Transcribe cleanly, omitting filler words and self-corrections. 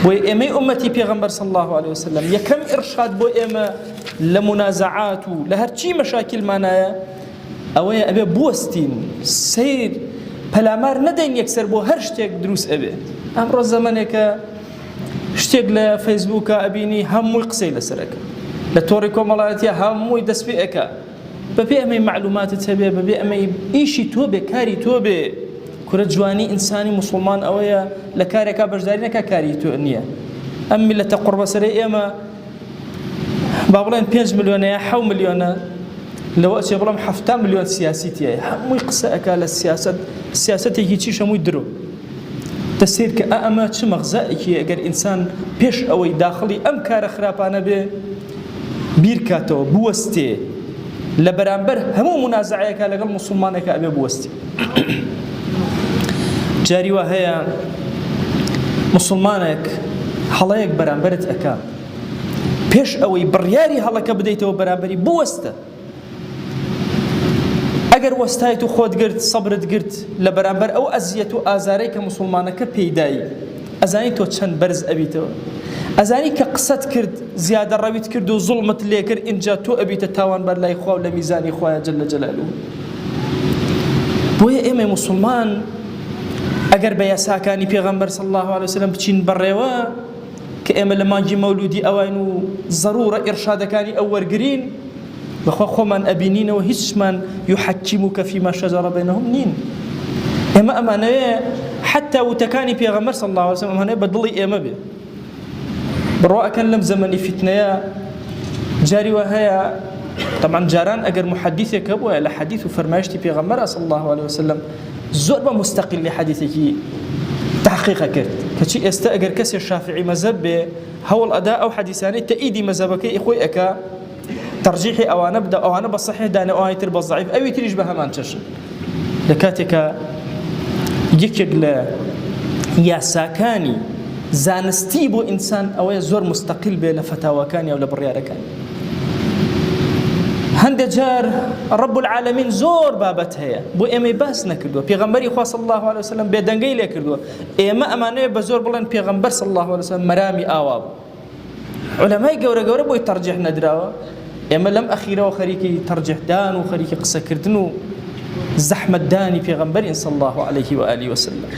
بوي إمي أمتي بيغمبر صلى الله عليه وسلم يكم إرشاد بوي إما لمنازعات لهرشي مشاكل معناها أويا أبي بوستين سير بلامار ندين يكسر بو هرشتك دروس أبي أمر الزمانك شتيق لفيسبوك أبيني همو يقصي لسرك لتوريكم ملاتي همو يدس بيئك ببي أمي معلومات تبي ببي أمي إيشي توبي كاري توبي كرة جواني إنساني مسلمان أويا لكاري كابرجداري نكا كاري تو النية أمي لتقرب سري إما بابلين 5 مليون يا حو مليون لو أشي بلام 7 مليون سياسيتي همو يقصأك على السياسة هي شيء همو يدرو تسير كأما شو مغزائك أجر إنسان بيش أو داخلي أم كار خرابانه به بيركاتو بوستي لبرامبر همو منازعيك لقل مسلمانك أبي بوستي جاري وهي مسلمانك حلايك برامبرت أكا بيش أو برياري هلاك بديته برامبري بوسته اگر وستایت و خود گرت صبرت گرت لبرانبر او ازیت و آزاری که مسلمانک پیدایی ازانی تو چند برز ابیتو ازانی که قصد کرد زیاده رویت کرد و ظلمت لیکر اینجا تو ابیت تاوان بر لای خواه و لمیزانی خواه جل جلاله بوی ایم مسلمان اگر بیا ساکانی پیغمبر صلی الله علیه وسلم بچین بروا که ام لماجی مولودی اوانو ضروره ارشادکانی او ورگرین بخوا من أبينين وهيش من يحكمك فيما شجر بينهم نين إما أمانة حتى وتكاني بيغمر صلى الله عليه وسلم أمانة بدلي إما به برواء كان لم زمني فتنة جاري وهي طبعا جاران أجر محدث كبوة على حديث وفرمايشتي بيغمر صلى الله عليه وسلم زربة مستقل لحديثك تحقيق كرت كشيء استأجر كسر الشافعي مذهب هو الأداء أو حديثاني تأيدي مذهبك إخوي أكا ترجيحي أو أنا أبدأ أو أنا بالصحيح دانا أو أنا تربى الضعيف أو يتريج بها ما انتشر لكاتك يكجل يا ساكاني زانستيبو إنسان أو يزور مستقل بين فتاوى كاني أو لبريارة كاني هند جار رب العالمين زور بابتها بو إمي باس نكردو بيغمبري خواه صلى الله عليه وسلم بيدنقي لكردو إما أمانة بزور بلان بيغمبر صلى الله عليه وسلم مرامي آواب علماء قورة بو يترجح ندراوه إما لم أخيرا وخريكي ترجح دان وخريكي قصة كردنو زحمة داني في غنبرين صلى الله عليه وآله وسلم